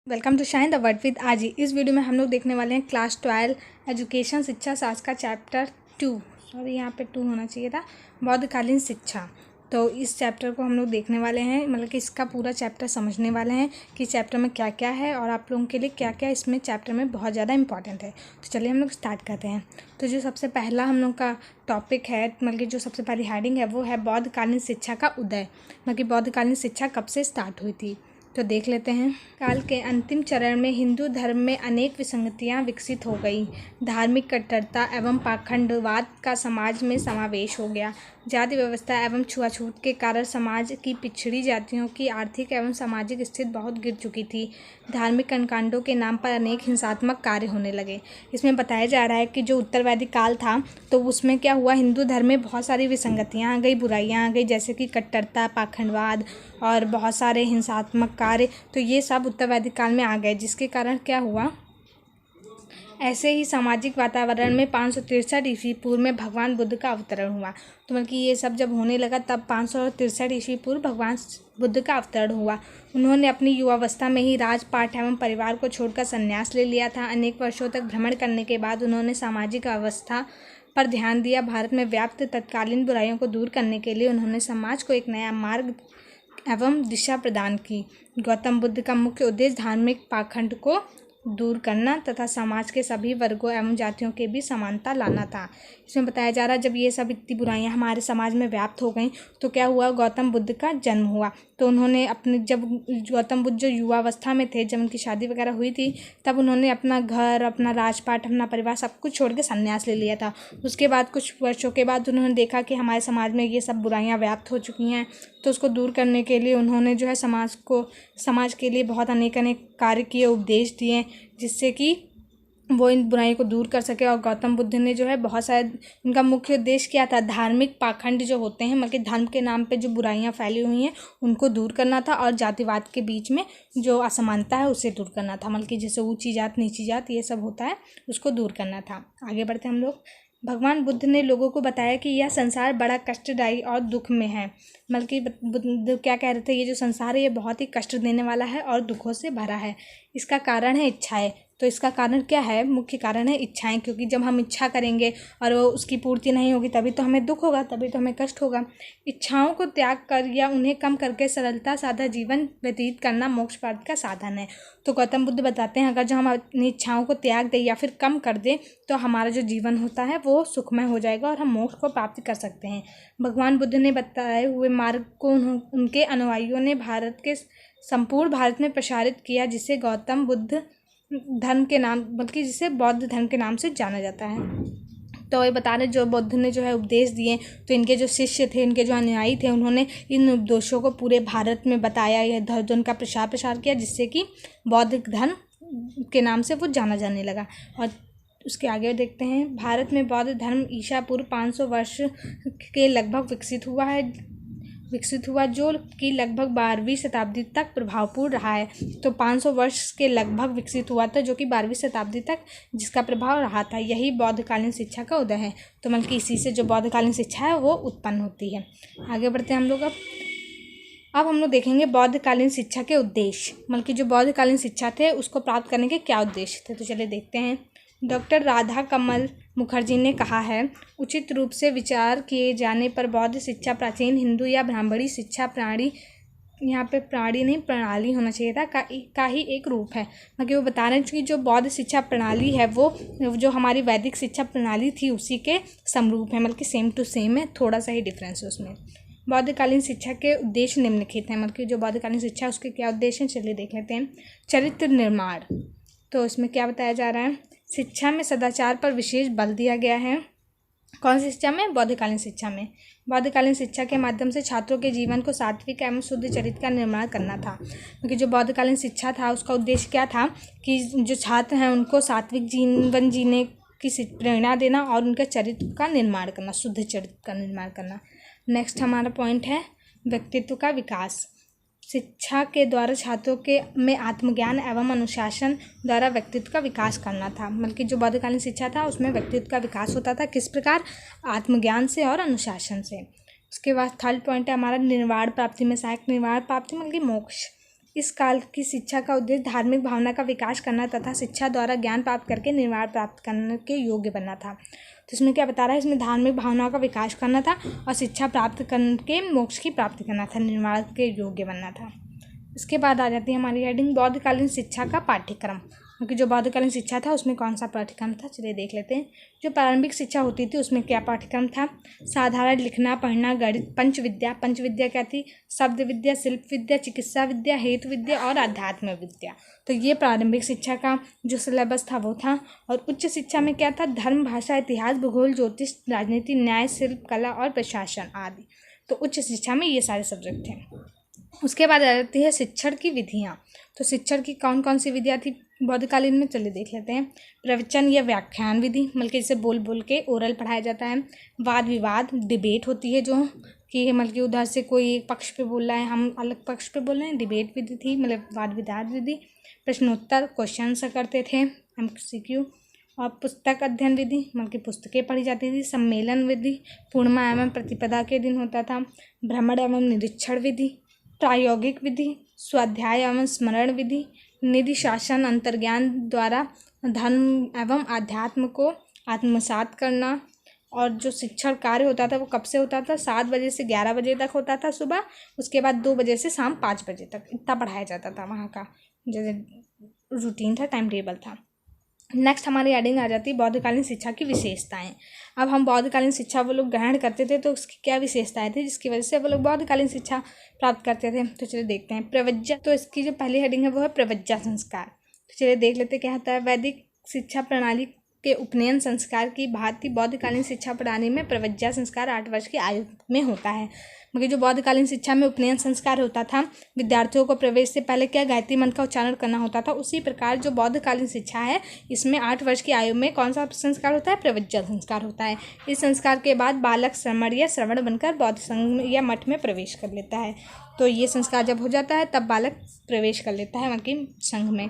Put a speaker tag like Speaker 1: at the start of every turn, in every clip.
Speaker 1: Welcome to shine the world with आजी। इस video में हम लोग देखने वाले हैं क्लास 12 एजुकेशन शिक्षा शास्त्र का चैप्टर 2। यहाँ पे 2 होना चाहिए था, बौद्धकालीन शिक्षा। तो इस चैप्टर को हम लोग देखने वाले हैं, मतलब कि इसका पूरा चैप्टर समझने वाले हैं कि चैप्टर में क्या क्या है और आप लोगों के लिए क्या क्या इसमें चैप्टर में बहुत ज़्यादा इंपॉर्टेंट है। तो चलिए हम लोग स्टार्ट करते हैं। तो जो सबसे पहला हम लोग का टॉपिक है, मतलब कि जो सबसे पहली हेडिंग है वो है बौद्धकालीन शिक्षा का उदय। मतलब कि बौद्धकालीन शिक्षा कब से स्टार्ट हुई थी, तो देख लेते हैं। काल के अंतिम चरण में हिंदू धर्म में अनेक विसंगतियां विकसित हो गई। धार्मिक कट्टरता एवं पाखंडवाद का समाज में समावेश हो गया। जाति व्यवस्था एवं छुआछूत के कारण समाज की पिछड़ी जातियों की आर्थिक एवं सामाजिक स्थिति बहुत गिर चुकी थी। धार्मिक कर्मकांडों के नाम पर अनेक हिंसात्मक कार्य होने लगे। इसमें बताया जा रहा है कि जो उत्तरवैदिक काल था तो उसमें क्या हुआ, हिंदू धर्म में बहुत सारी विसंगतियाँ आ गई, बुराइयाँ आ गई, जैसे कि कट्टरता, पाखंडवाद और बहुत सारे हिंसात्मक कार्य। तो ये सब उत्तरवैदिक काल में आ गए, जिसके कारण क्या हुआ, ऐसे ही सामाजिक वातावरण में 563 ईस्वी पूर्व में भगवान बुद्ध का अवतरण हुआ। तो मतलब कि ये सब जब होने लगा तब 563 ईस्वी पूर्व भगवान बुद्ध का अवतरण हुआ। उन्होंने अपनी युवावस्था में ही राजपाट एवं परिवार को छोड़कर संन्यास ले लिया था। अनेक वर्षों तक भ्रमण करने के बाद उन्होंने सामाजिक अवस्था पर ध्यान दिया। भारत में व्याप्त तत्कालीन बुराइयों को दूर करने के लिए उन्होंने समाज को एक नया मार्ग एवं दिशा प्रदान की। गौतम बुद्ध का मुख्य उद्देश्य धार्मिक पाखंड को दूर करना तथा समाज के सभी वर्गों एवं जातियों के बीच समानता लाना था। इसमें बताया जा रहा है जब ये सब इतनी बुराइयां हमारे समाज में व्याप्त हो गई तो क्या हुआ, गौतम बुद्ध का जन्म हुआ। तो उन्होंने अपने, जब गौतम बुद्ध जो युवावस्था में थे, जब उनकी शादी वगैरह हुई थी, तब उन्होंने अपना घर, अपना राजपाट, अपना परिवार सब कुछ छोड़ के संन्यास ले लिया था। उसके बाद कुछ वर्षों के बाद उन्होंने देखा कि हमारे समाज में ये सब बुराइयां व्याप्त हो चुकी हैं, तो उसको दूर करने के लिए उन्होंने जो है समाज के लिए बहुत अनेक कार्य किए, उपदेश दिए, जिससे कि वो इन बुराइयों को दूर कर सके। और गौतम बुद्ध ने जो है बहुत सारे, उनका मुख्य उद्देश्य क्या था, धार्मिक पाखंड जो होते हैं, मतलब धर्म के नाम पे जो बुराइयां फैली हुई हैं उनको दूर करना था, और जातिवाद के बीच में जो असमानता है उसे दूर करना था, मतलब कि जैसे ऊंची जात नीची जात ये सब होता है उसको दूर करना था। आगे बढ़ते हम लोग। भगवान बुद्ध ने लोगों को बताया कि यह संसार बड़ा कष्टदायी और दुख में है। मतलब कि बुद्ध क्या कह रहे थे, ये जो संसार है ये बहुत ही कष्ट देने वाला है और दुखों से भरा है। इसका कारण है इच्छाएं। तो इसका कारण क्या है, मुख्य कारण है इच्छाएं, क्योंकि जब हम इच्छा करेंगे और वो उसकी पूर्ति नहीं होगी तभी तो हमें दुख होगा, तभी तो हमें कष्ट होगा। इच्छाओं को त्याग कर या उन्हें कम करके सरलता सादा जीवन व्यतीत करना मोक्ष प्राप्ति का साधन है। तो गौतम बुद्ध बताते हैं अगर जो हम अपनी इच्छाओं को त्याग दें या फिर कम कर दें तो हमारा जो जीवन होता है वो सुखमय हो जाएगा और हम मोक्ष को प्राप्त कर सकते हैं। भगवान बुद्ध ने बताए हुए मार्ग को उनके अनुयायियों ने संपूर्ण भारत में प्रसारित किया, जिसे गौतम बुद्ध धर्म के नाम, बल्कि जिसे बौद्ध धर्म के नाम से जाना जाता है। तो ये बता रहे जो बुद्ध ने जो है उपदेश दिए, तो इनके जो शिष्य थे, इनके जो अनुयायी थे, उन्होंने इन उपदेशों को पूरे भारत में बताया, यह धर्म का प्रसार किया, जिससे कि बौद्ध धर्म के नाम से वो जाना जाने लगा। और उसके आगे देखते हैं, भारत में बौद्ध धर्म ईसा पूर्व 500 वर्ष के लगभग विकसित हुआ जो कि लगभग 12वीं शताब्दी तक प्रभावपूर्ण रहा है। तो 500 वर्ष के लगभग विकसित हुआ था, जो कि 12वीं शताब्दी तक जिसका प्रभाव रहा था। यही बौद्धकालीन शिक्षा का उदय है। तो मतलब कि इसी से जो बौद्धकालीन शिक्षा है वो उत्पन्न होती है। आगे बढ़ते हैं हम लोग। अब हम लोग देखेंगे बौद्धकालीन शिक्षा के उद्देश्य, मतलब कि जो बौद्धकालीन शिक्षा थे उसको प्राप्त करने के क्या उद्देश्य थे। तो चलिए देखते हैं। डॉक्टर राधा कमल मुखर्जी ने कहा है, उचित रूप से विचार किए जाने पर बौद्ध शिक्षा प्राचीन हिंदू या ब्राह्मणी शिक्षा प्रणाली, यहाँ पे प्राणी नहीं प्रणाली होना चाहिए था, का ही एक रूप है। मतलब वो बता रहे हैं कि जो बौद्ध शिक्षा प्रणाली है वो जो हमारी वैदिक शिक्षा प्रणाली थी उसी के समरूप है, मतलब कि सेम टू सेम है, थोड़ा सा ही डिफरेंस है उसमें। बौद्धकालीन शिक्षा के उद्देश्य निम्नलिखित हैं, मतलब कि जो बौद्धकालीन शिक्षा उसके क्या उद्देश्य हैं, चलिए देख लेते हैं। चरित्र निर्माण, तो इसमें क्या बताया जा रहा है, शिक्षा में सदाचार पर विशेष बल दिया गया है। कौन सी शिक्षा में, बौद्धकालीन शिक्षा में। बौद्धकालीन शिक्षा के माध्यम से छात्रों के जीवन को सात्विक एवं शुद्ध चरित्र का निर्माण करना था, क्योंकि जो बौद्धकालीन शिक्षा था उसका उद्देश्य क्या था कि जो छात्र हैं उनको सात्विक जीवन जीने की प्रेरणा देना और उनके चरित्र का निर्माण करना, शुद्ध चरित्र का निर्माण करना। नेक्स्ट हमारा पॉइंट है व्यक्तित्व का विकास। शिक्षा के द्वारा छात्रों के में आत्मज्ञान एवं अनुशासन द्वारा व्यक्तित्व का विकास करना था, मतलब कि जो बौद्धकालीन शिक्षा था उसमें व्यक्तित्व का विकास होता था, किस प्रकार, आत्मज्ञान से और अनुशासन से। उसके बाद थर्ड पॉइंट है हमारा निर्वाण प्राप्ति में सहायक। निर्वाण प्राप्ति मतलब कि मोक्ष। इस काल की शिक्षा का उद्देश्य धार्मिक भावना का विकास करना तथा शिक्षा द्वारा ज्ञान प्राप्त करके निर्वाण प्राप्त करने के योग्य बनना था। तो इसमें क्या बता रहा है, इसमें धार्मिक भावनाओं का विकास करना था और शिक्षा प्राप्त करके मोक्ष की प्राप्ति करना था, निर्वाण के योग्य बनना था। इसके बाद आ जाती है हमारी हेडिंग बौद्धकालीन शिक्षा का पाठ्यक्रम, क्योंकि जो बौद्धकालीन शिक्षा था उसमें कौन सा पाठ्यक्रम था, चलिए देख लेते हैं। जो प्रारंभिक शिक्षा होती थी उसमें क्या पाठ्यक्रम था, साधारण लिखना पढ़ना, गणित, पंचविद्या। पंचविद्या क्या थी, शब्द विद्या, शिल्प विद्या, चिकित्सा विद्या, हेतु विद्या और अध्यात्म विद्या। तो ये प्रारंभिक शिक्षा का जो सिलेबस था वो था। और उच्च शिक्षा में क्या था, धर्म, भाषा, इतिहास, भूगोल, ज्योतिष, राजनीति, न्याय, शिल्प, कला और प्रशासन आदि। तो उच्च शिक्षा में ये सारे सब्जेक्ट थे। उसके बाद आ जाती है शिक्षण की विधियाँ। तो शिक्षण की कौन कौन सी विधियाँ थी बौद्धकालीन में, चलिए देख लेते हैं। प्रवचन या व्याख्यान विधि, मतलब कि जैसे बोल बोल के ओरल पढ़ाया जाता है। वाद विवाद, डिबेट होती है जो कि मतलब कि उधर से कोई एक पक्ष पे बोल रहा है, हम अलग पक्ष पे बोल रहे हैं, डिबेट विधि थी, मतलब वाद विवाद विधि। प्रश्नोत्तर, क्वेश्चन आंसर करते थे, MCQ। और पुस्तक अध्ययन विधि, मतलब कि पुस्तकें पढ़ी जाती थी। सम्मेलन विधि, पूर्णिमा एवं प्रतिपदा के दिन होता था। भ्रमण एवं निरीक्षण विधि, प्रायोगिक विधि, स्वाध्याय एवं स्मरण विधि, निधि शासन, अंतर्ज्ञान द्वारा धर्म एवं अध्यात्म को आत्मसात करना। और जो शिक्षण कार्य होता था वो कब से होता था, 7 बजे से 11 बजे तक होता था सुबह, उसके बाद 2 बजे से शाम 5 बजे तक, इतना पढ़ाया जाता था वहाँ का जैसे रूटीन था, टाइम टेबल था। नेक्स्ट हमारी हेडिंग आ जाती है बौद्धकालीन शिक्षा की विशेषताएं। अब हम बौद्धकालीन शिक्षा वो लोग ग्रहण करते थे तो उसकी क्या विशेषताएं थी जिसकी वजह से वो लोग बौद्धकालीन शिक्षा प्राप्त करते थे। तो चलिए देखते हैं। प्रवज्जा, तो इसकी जो पहली हेडिंग है वो है प्रवज्जा संस्कार। तो चलिए देख लेते क्या होता है। वैदिक शिक्षा प्रणाली के उपनयन संस्कार की भांति बौद्धकालीन शिक्षा प्रणाली में प्रवज्जा संस्कार 8 वर्ष की आयु में होता है। मगर जो बौद्धकालीन शिक्षा में उपनयन संस्कार होता था, विद्यार्थियों को प्रवेश से पहले क्या गायत्री मंत्र का उच्चारण करना होता था, उसी प्रकार जो बौद्धकालीन शिक्षा है इसमें 8 वर्ष की आयु में कौन सा संस्कार होता है, प्रवज्जा संस्कार होता है। इस संस्कार के बाद बालक श्रमण या श्रवण बनकर बौद्ध संघ या मठ में प्रवेश कर लेता है। तो ये संस्कार जब हो जाता है तब बालक प्रवेश कर लेता है मतलब संघ में।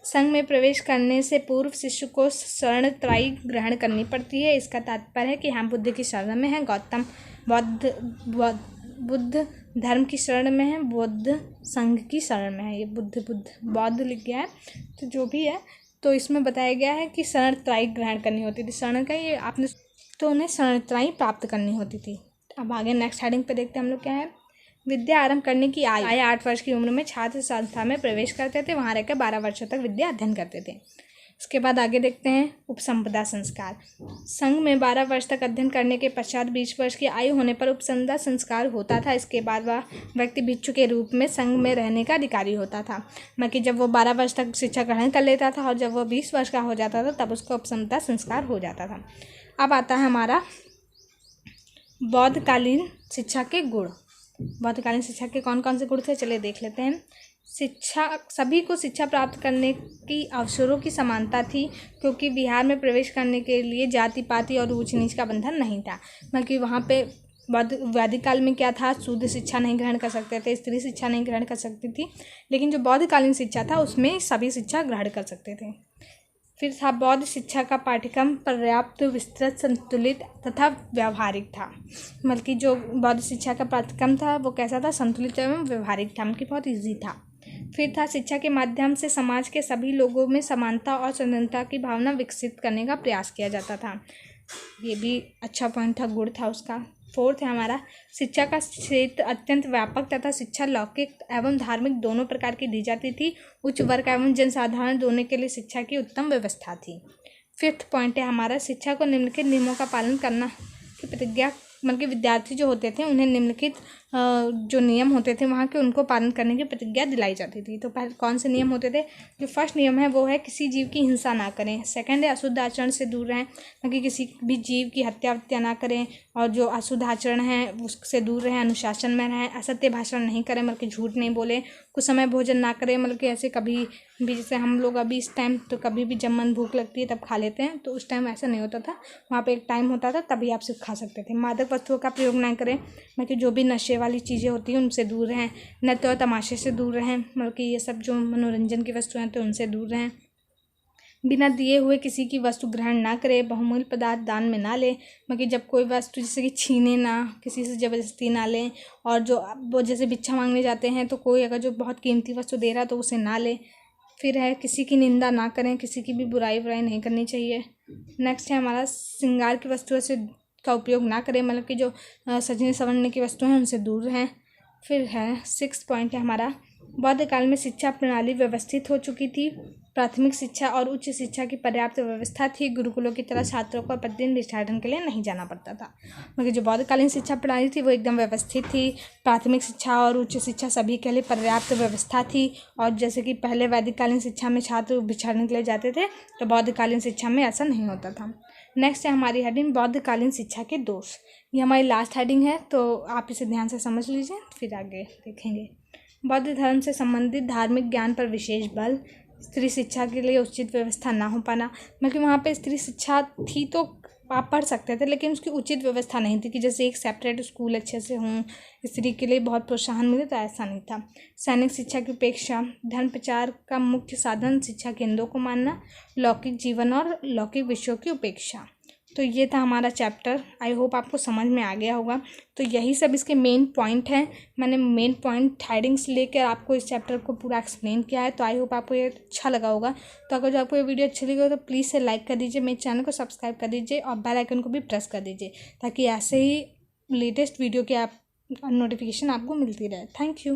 Speaker 1: संघ में प्रवेश करने से पूर्व शिष्य को शरण त्राई ग्रहण करनी पड़ती है। इसका तात्पर्य है कि हम बुद्ध की शरण में हैं, गौतम बुद्ध धर्म की शरण में है, बौद्ध संघ की शरण में है। ये बौद्ध लिख गया है, तो जो भी है तो इसमें बताया गया है कि शरण त्राई ग्रहण करनी होती थी। शरण का ये आपने तो उन्हें शरण त्राई प्राप्त करनी होती थी। अब आगे नेक्स्ट हेडिंग पे देखते हैं हम लोग क्या है। विद्या आरंभ करने की आयु 8 वर्ष की उम्र में छात्र संस्था में प्रवेश करते थे, वहाँ रहकर 12 वर्षों तक विद्या अध्ययन करते थे। उसके बाद आगे देखते हैं उपसंपदा संस्कार। संघ में 12 वर्ष तक अध्ययन करने के पश्चात 20 वर्ष की आयु होने पर उपसंपदा संस्कार होता था। इसके बाद वह व्यक्ति भिक्षु के रूप में संघ में रहने का अधिकारी होता था। मतलब कि जब वो 12 वर्ष तक शिक्षा ग्रहण कर लेता था और जब वो 20 वर्ष का हो जाता था तब उसको उपसंपदा संस्कार हो जाता था। अब आता है हमारा बौद्धकालीन शिक्षा के गुण। बौद्धकालीन शिक्षा के कौन कौन से गुण थे, चलिए देख लेते हैं। शिक्षा, सभी को शिक्षा प्राप्त करने की अवसरों की समानता थी, क्योंकि बिहार में प्रवेश करने के लिए जाति पाति और ऊंच नीच का बंधन नहीं था। बल्कि वहाँ पे वैदिक काल में क्या था, शुद्ध शिक्षा नहीं ग्रहण कर सकते थे, स्त्री शिक्षा नहीं ग्रहण कर सकती थी, लेकिन जो बौद्धकालीन शिक्षा था उसमें सभी शिक्षा ग्रहण कर सकते थे। फिर था बौद्ध शिक्षा का पाठ्यक्रम पर्याप्त, विस्तृत, संतुलित तथा व्यावहारिक था। मतलब कि जो बौद्ध शिक्षा का पाठ्यक्रम था वो कैसा था, संतुलित एवं व्यवहारिक था, मतलब कि बहुत ईजी था। फिर था शिक्षा के माध्यम से समाज के सभी लोगों में समानता और स्वतंत्रता की भावना विकसित करने का प्रयास किया जाता था। ये भी अच्छा पॉइंट था, गुण था उसका। 4th है हमारा शिक्षा का क्षेत्र अत्यंत व्यापक तथा शिक्षा लौकिक एवं धार्मिक दोनों प्रकार की दी जाती थी। उच्च वर्ग एवं जनसाधारण दोनों के लिए शिक्षा की उत्तम व्यवस्था थी। 5th पॉइंट है हमारा शिक्षा को निम्नलिखित नियमों का पालन करना की प्रतिज्ञा, मतलब कि विद्यार्थी जो होते थे उन्हें निम्नलिखित जो नियम होते थे वहाँ के उनको पालन करने की प्रतिज्ञा दिलाई जाती थी। तो पहले कौन से नियम होते थे, जो फर्स्ट नियम है वो है किसी जीव की हिंसा ना करें। सेकंड है अशुद्ध आचरण से दूर रहें, क्योंकि किसी भी जीव की हत्या ना करें, और जो अशुद्ध आचरण है उससे दूर रहें, अनुशासन में रहें, असत्य भाषण नहीं करें, मतलब कि झूठ नहीं बोलें, कुछ समय भोजन ना करें, मतलब कि ऐसे कभी भी जैसे हम लोग अभी इस टाइम तो कभी भी जब मन भूख लगती है तब खा लेते हैं, तो उस टाइम ऐसा नहीं होता था, वहाँ पे एक टाइम होता था तभी आप सिर्फ खा सकते थे। मादक वस्तुओं का प्रयोग ना करें, मतलब कि जो भी नशे वाली चीज़ें होती हैं उनसे दूर रहें। नृत्य और तमाशे से दूर रहें, मतलब कि ये सब जो मनोरंजन की वस्तुएं हैं तो उनसे दूर रहें। बिना दिए हुए किसी की वस्तु ग्रहण ना करे, बहुमूल्य पदार्थ दान में ना ले, मतलब जब कोई वस्तु जैसे कि छीने ना, किसी से ज़बरदस्ती ना लें, और जो वो जैसे भिक्षा मांगने जाते हैं तो कोई अगर जो बहुत कीमती वस्तु दे रहा तो उसे ना ले। फिर है किसी की निंदा ना करें, किसी की भी बुराई नहीं करनी चाहिए। नेक्स्ट है हमारा श्रृंगार की वस्तुओं से का उपयोग ना करें, मतलब कि जो सजने संवरने की वस्तुएं हैं उनसे दूर रहें। फिर है 6 पॉइंट है हमारा, बौद्ध काल में शिक्षा प्रणाली व्यवस्थित हो चुकी थी। प्राथमिक शिक्षा और उच्च शिक्षा की पर्याप्त व्यवस्था थी। गुरुकुलों की तरह छात्रों को प्रतिदिन भिक्षाटन के लिए नहीं जाना पड़ता था। मगर जो बौद्धकालीन शिक्षा प्रणाली थी वो एकदम व्यवस्थित थी। प्राथमिक शिक्षा और उच्च शिक्षा सभी के लिए पर्याप्त व्यवस्था थी। और जैसे कि पहले वैदिककालीन शिक्षा में छात्र भिक्षाटन के लिए जाते थे, तो बौद्धकालीन शिक्षा में ऐसा नहीं होता था। नेक्स्ट है हमारी हेडिंग बौद्धकालीन शिक्षा के दोष। ये हमारी लास्ट हेडिंग है, तो आप इसे ध्यान से समझ लीजिए, फिर आगे देखेंगे। बौद्ध धर्म से संबंधित धार्मिक ज्ञान पर विशेष बल। स्त्री शिक्षा के लिए उचित व्यवस्था ना हो पाना, मतलब वहाँ पे स्त्री शिक्षा थी तो आप पढ़ सकते थे, लेकिन उसकी उचित व्यवस्था नहीं थी कि जैसे एक सेपरेट स्कूल अच्छे से हों, स्त्री के लिए बहुत प्रोत्साहन मिले, तो ऐसा नहीं था। सैनिक शिक्षा की उपेक्षा, धर्म प्रचार का मुख्य साधन शिक्षा केंद्रों को मानना, लौकिक जीवन और लौकिक विषयों की उपेक्षा। तो ये था हमारा चैप्टर। आई होप आपको समझ में आ गया होगा। तो यही सब इसके मेन पॉइंट हैं। मैंने मेन पॉइंट हेडिंग्स लेकर आपको इस चैप्टर को पूरा एक्सप्लेन किया है। तो आई होप आपको ये अच्छा लगा होगा। तो अगर जो आपको ये वीडियो अच्छी लगी हो तो प्लीज़ से लाइक कर दीजिए, मेरे चैनल को सब्सक्राइब कर दीजिए और बेल आइकन को भी प्रेस कर दीजिए, ताकि ऐसे ही लेटेस्ट वीडियो की आप नोटिफिकेशन आपको मिलती रहे। Thank you.